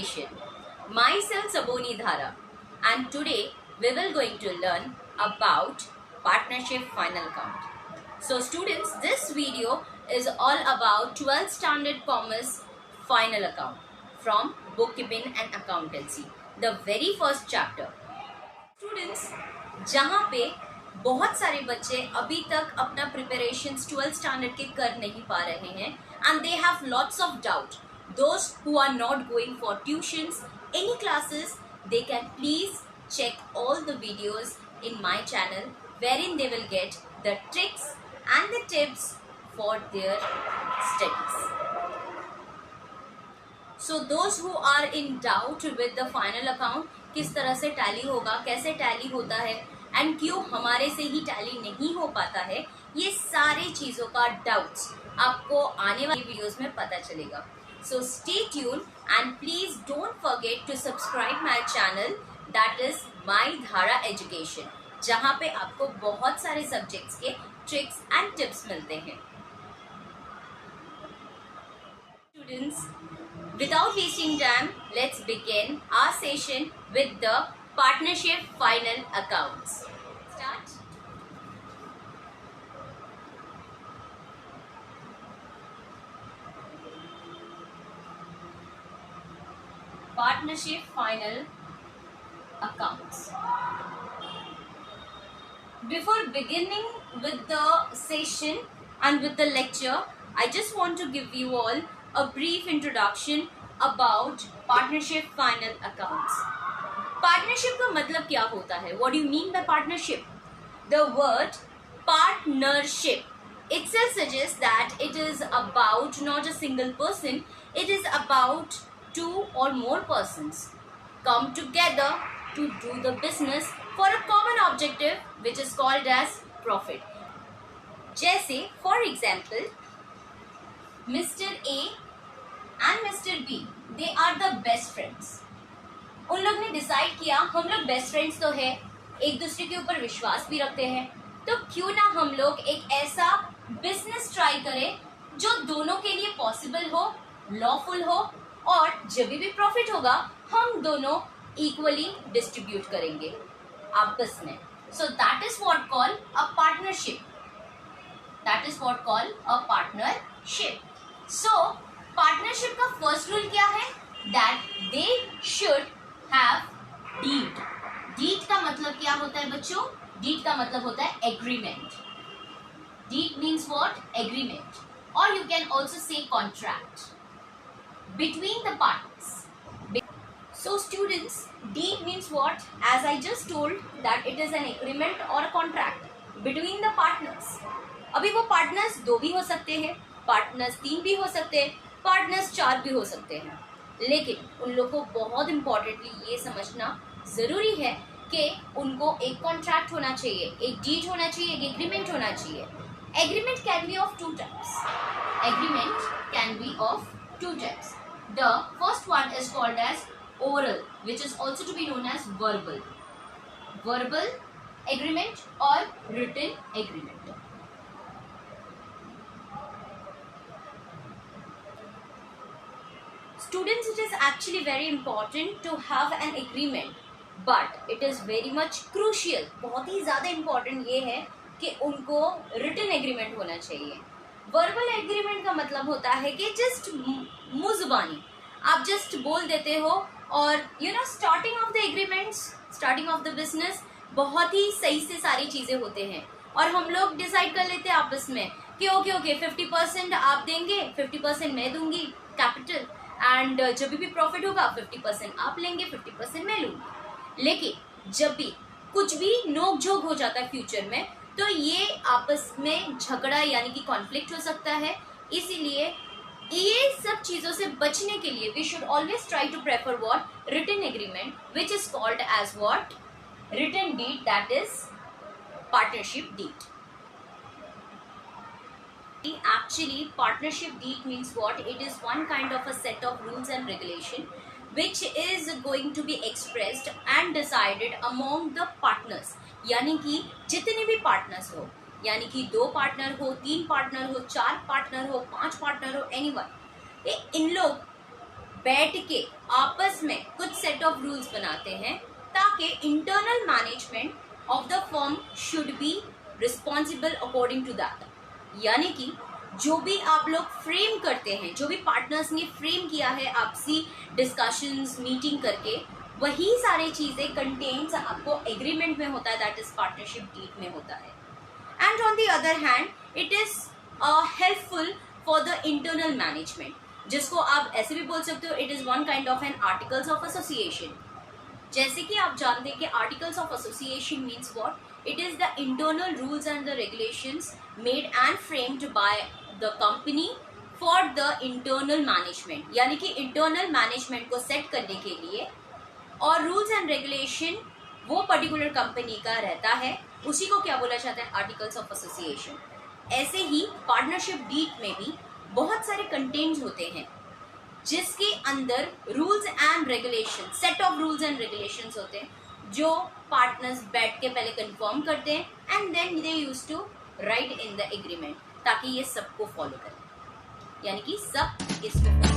Education. Myself Saboni Dhara, and today we will going to learn about partnership final count. So students, this video is all about 12th standard commerce final account from bookkeeping and accountancy, the very first chapter. Students, जहाँ पे बहुत सारे बच्चे अभी तक अपना preparations 12th standard के कर नहीं पा रहे हैं and they have lots of doubt. Those who are not going for tuitions, any classes, they can please check all the videos in my channel wherein they will get the tricks and the tips for their studies. So those who are in doubt with the final account, किस तरह से tally होगा, कैसे tally होता है and क्यों हमारे से ही टैली नहीं हो पाता है, ये सारे चीज़ों का डाउट्स आपको आने वाली वीडियोस में पता चलेगा. So stay tuned and please don't forget to subscribe my channel, that is My Dhara Education, जहाँ पे आपको बहुत सारे सब्जेक्ट्स के ट्रिक्स एंड टिप्स मिलते हैं. Students, without wasting time, let's begin our session with the partnership final accounts. Start. Partnership final accounts. Before beginning with the session and with the lecture, I just want to give you all a brief introduction about partnership final accounts. Partnership का मतलब क्या होता है? What do you mean by partnership? The word partnership itself suggests that it is about not a single person, it is about two or more persons come together to do the business for a common objective which is called as profit. जैसे for example, Mr. A and Mr. B, they are the best friends. उन लोग ने decide किया हम लोग best friends तो है, एक दूसरे के ऊपर विश्वास भी रखते हैं, तो क्यों ना हम लोग एक ऐसा बिजनेस ट्राई करें जो दोनों के लिए पॉसिबल हो, लॉफुल हो और जब भी प्रॉफिट होगा हम दोनों इक्वली डिस्ट्रीब्यूट करेंगे आपस में. So that is what call a partnership. That is what call a partnership. So partnership का फर्स्ट रूल क्या है? That they should have deed. Deed का मतलब क्या होता है बच्चों? डीड का मतलब होता है agreement. Deed means what? Agreement. और you can also say contract between the partners. So students, deed means what? As I just told that it is an agreement or a contract between the partners. अभी वो partners दो भी हो सकते हैं, partners तीन भी हो सकते हैं, पार्टनर्स चार भी हो सकते हैं, लेकिन उन लोग को बहुत इम्पोर्टेंटली ये समझना ज़रूरी है कि उनको एक कॉन्ट्रैक्ट होना चाहिए, एक डीड होना चाहिए, एक एग्रीमेंट होना चाहिए. Agreement can be of two types. Agreement can be of two types. The first one is called as oral, which is also to be known as verbal. Verbal agreement or written agreement. Students, it is actually very important to have an agreement, but it is very much crucial. बहुत ही ज़्यादा important ये है कि उनको written agreement होना चाहिए. Verbal agreement का मतलब होता है कि जस्ट मुंह जुबानी आप जस्ट बोल देते हो और you know starting of the agreements, starting of the business बहुत ही सही से सारी चीज़ें होते हैं और हम लोग डिसाइड कर लेते हैं आपस में कि ओके 50% आप देंगे, 50% मैं दूंगी कैपिटल एंड जब भी प्रॉफिट होगा 50% आप लेंगे, 50% मैं लूँगी. लेकिन जब भी कुछ भी नोक झोंक हो जाता है फ्यूचर में तो ये आपस में झगड़ा यानी कि कॉन्फ्लिक्ट हो सकता है. इसीलिए ये सब चीज़ों से बचने के लिए we should always try to prefer what? Written agreement, which is called as what? Written deed, that is partnership deed. Actually, partnership deed means what? It is one kind of a set of rules and regulation which is going to be expressed and decided among the partners. यानी कि जितने भी partners हो, यानी कि 2 partner हो, 3 partner हो, 4 partner हो, 5 पार्टनर हो, एनीवन, इन लोग बैठ के आपस में कुछ सेट ऑफ रूल्स बनाते हैं ताकि internal management of the firm should be responsible according to that. यानी कि जो भी आप लोग फ्रेम करते हैं, जो भी पार्टनर्स ने फ्रेम किया है आपसी डिस्कशंस मीटिंग करके, वही सारी चीजें कंटेन्स आपको एग्रीमेंट में होता है, दैट इज पार्टनरशिप डीड में होता है। And on the other hand it is helpful for the internal management, जिसको आप ऐसे भी बोल सकते हो it is one kind of an articles of association. जैसे कि आप जानते हैं कि articles of association means what, it is the internal rules and the regulations made and framed by the company for the internal management, यानी कि internal management को set करने के लिए, और रूल्स एंड रेगुलेशन वो पर्टिकुलर कंपनी का रहता है, उसी को क्या बोला जाता है, आर्टिकल्स ऑफ एसोसिएशन। ऐसे ही पार्टनरशिप डीड में भी बहुत सारे कंटेंट्स होते हैं जिसके अंदर rules and regulation, set of rules and regulations होते हैं जो पार्टनर्स बैठ के पहले कंफर्म करते हैं and then they use to write in the agreement, ताकि ये सबको फॉलो करें, यानी कि सब इसको